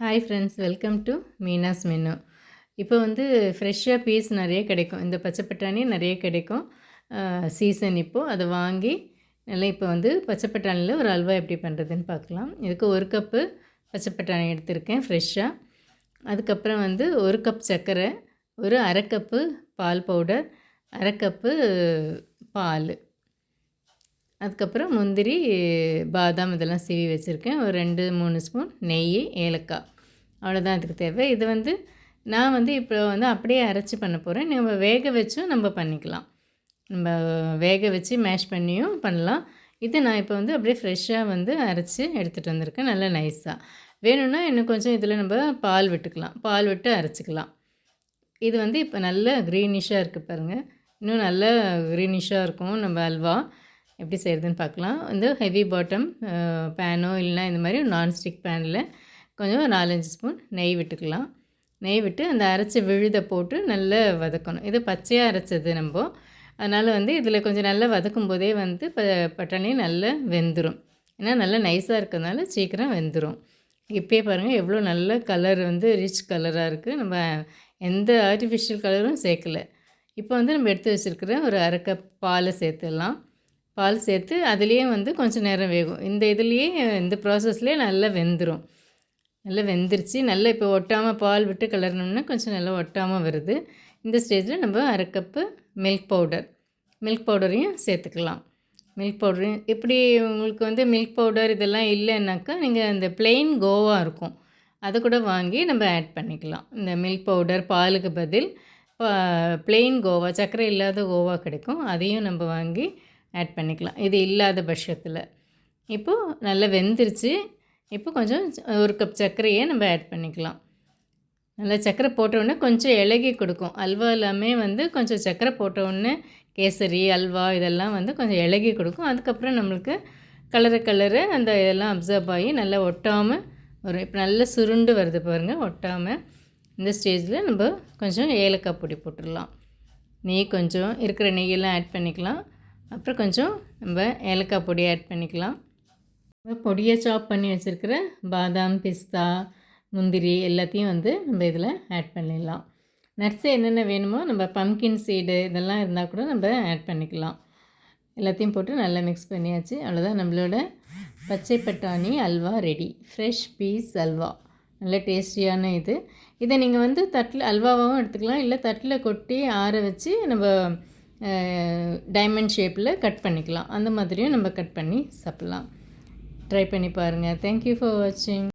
Hi friends, welcome to Meena's menu. இப்போ வந்து ஃப்ரெஷ்ஷாக பீஸ் நிறைய கிடைக்கும். இந்த பச்சை பட்டாணி நிறைய கிடைக்கும். சீசன் இப்போது அதை வாங்கி நல்லா இப்போ வந்து பச்சை பட்டாணியில் ஒரு அல்வா எப்படி பண்ணுறதுன்னு பார்க்கலாம். இதுக்கு 1 கப்பு பச்சை பட்டாணி எடுத்திருக்கேன் ஃப்ரெஷ்ஷாக. அதுக்கப்புறம் வந்து 1 கப் சர்க்கரை, ஒரு 1/2 கப்பு பால் பவுடர், 1/2 கப்பு பால், அதுக்கப்புறம் முந்திரி, பாதாம் இதெல்லாம் சீவி வச்சுருக்கேன். ஒரு 2-3 ஸ்பூன் நெய், ஏலக்காய், அவ்வளோதான் இதுக்கு தேவை. இது வந்து நான் வந்து இப்போ வந்து அப்படியே அரைச்சி பண்ண போகிறேன். நம்ம வேக வச்சும் நம்ம பண்ணிக்கலாம். நம்ம வேக வச்சு மேஷ் பண்ணியும் பண்ணலாம். இது நான் இப்போ வந்து அப்படியே ஃப்ரெஷ்ஷாக வந்து அரைச்சி எடுத்துகிட்டு வந்திருக்கேன், நல்லா நைஸாக. வேணும்னா இன்னும் கொஞ்சம் இதில் நம்ம பால் விட்டுக்கலாம், பால் விட்டு அரைச்சிக்கலாம். இது வந்து இப்போ நல்ல க்ரீனிஷாக இருக்குது பாருங்கள். இன்னும் நல்ல க்ரீனிஷாக இருக்கும் நம்ம அல்வா. எப்படி செய்கிறதுன்னு பார்க்கலாம். வந்து ஹெவி பாட்டம் பேனோ இல்லைனா இந்த மாதிரி நான்ஸ்டிக் பேனில் கொஞ்சம் 4-5 ஸ்பூன் நெய் விட்டுக்கலாம். நெய் விட்டு அந்த அரைச்ச விழுதை போட்டு நல்லா வதக்கணும். இது பச்சையாக அரைச்சது நம்ம, அதனால் வந்து இதில் கொஞ்சம் நல்லா வதக்கும் போதே வந்து பட்டாணி நல்லா வெந்துடும். ஏன்னா நல்லா நைஸாக இருக்கிறதுனால சீக்கிரம் வெந்துடும். இப்போயே பாருங்கள் எவ்வளோ நல்ல கலர் வந்து ரிச் கலராக இருக்குது. நம்ம எந்த ஆர்டிஃபிஷியல் கலரும் சேர்க்கலை. இப்போ வந்து நம்ம எடுத்து வச்சுருக்கிற ஒரு 1/2 கப் பாலை சேர்த்துடலாம். பால் சேர்த்து அதுலேயே வந்து கொஞ்சம் நேரம் வேகும். இந்த இதுலேயே இந்த ப்ராசஸ்லேயே நல்லா வெந்துடும். நல்லா வெந்துருச்சு. நல்லா இப்போ ஒட்டாமல் பால் விட்டு கிளறணும்னா கொஞ்சம் நல்லா ஒட்டாமல் வருது. இந்த ஸ்டேஜில் நம்ம 1/2 கப்பு மில்க் பவுடரையும் சேர்த்துக்கலாம். மில்க் பவுடரையும் இப்படி உங்களுக்கு வந்து மில்க் பவுடர் இதெல்லாம் இல்லைன்னாக்கா நீங்கள் அந்த ப்ளெயின் கோவா இருக்கும், அதை கூட வாங்கி நம்ம ஆட் பண்ணிக்கலாம். இந்த மில்க் பவுடர் பாலுக்கு பதில் ப்ளெயின் கோவா, சர்க்கரை இல்லாத கோவா கிடைக்கும், அதையும் நம்ம வாங்கி ஆட் பண்ணிக்கலாம். இது இல்லாத பட்சத்தில். இப்போது நல்லா வெந்துருச்சு. இப்போ கொஞ்சம் 1 கப் சர்க்கரையை நம்ம ஆட் பண்ணிக்கலாம். நல்லா சர்க்கரை போட்டவுடனே கொஞ்சம் இலகி கொடுக்கும். அல்வா எல்லாமே வந்து கொஞ்சம் சர்க்கரை போட்டவுடனே கேசரி, அல்வா இதெல்லாம் வந்து கொஞ்சம் இலகி கொடுக்கும். அதுக்கப்புறம் நம்மளுக்கு கலர அந்த இதெல்லாம் அப்சர்வ் ஆகி நல்லா ஒட்டாமல் வரும். இப்போ நல்லா சுருண்டு வருது பாருங்கள், ஒட்டாமல். இந்த ஸ்டேஜில் நம்ம கொஞ்சம் ஏலக்காய் பொடி போட்டுடலாம். நெய் கொஞ்சம் இருக்கிற நெய்யெல்லாம் ஆட் பண்ணிக்கலாம். அப்புறம் கொஞ்சம் நம்ம ஏலக்காய் பொடி ஆட் பண்ணிக்கலாம். பொடியை சாப் பண்ணி வச்சுருக்கிற பாதாம், பிஸ்தா, முந்திரி எல்லாத்தையும் வந்து நம்ம இதில் ஆட் பண்ணிடலாம். நட்ஸு என்னென்ன வேணுமோ நம்ம பம்கின் சீடு இதெல்லாம் இருந்தால் கூட நம்ம ஆட் பண்ணிக்கலாம். எல்லாத்தையும் போட்டு நல்லா மிக்ஸ் பண்ணியாச்சு. அவ்வளோதான், நம்மளோட பச்சை பட்டாணி அல்வா ரெடி. ஃப்ரெஷ் பீஸ் அல்வா, நல்ல டேஸ்டியான இது. இதை நீங்கள் வந்து தட்டில் அல்வாவாகவும் எடுத்துக்கலாம், இல்லை தட்டில் கொட்டி ஆற வச்சு நம்ம டைமண்ட் ஷேப்பில் கட் பண்ணிக்கலாம். அந்த மாதிரியும் நம்ம கட் பண்ணி சாப்பிட்லாம். ட்ரை பண்ணி பாருங்கள். தேங்க்யூ ஃபார் வாட்சிங்.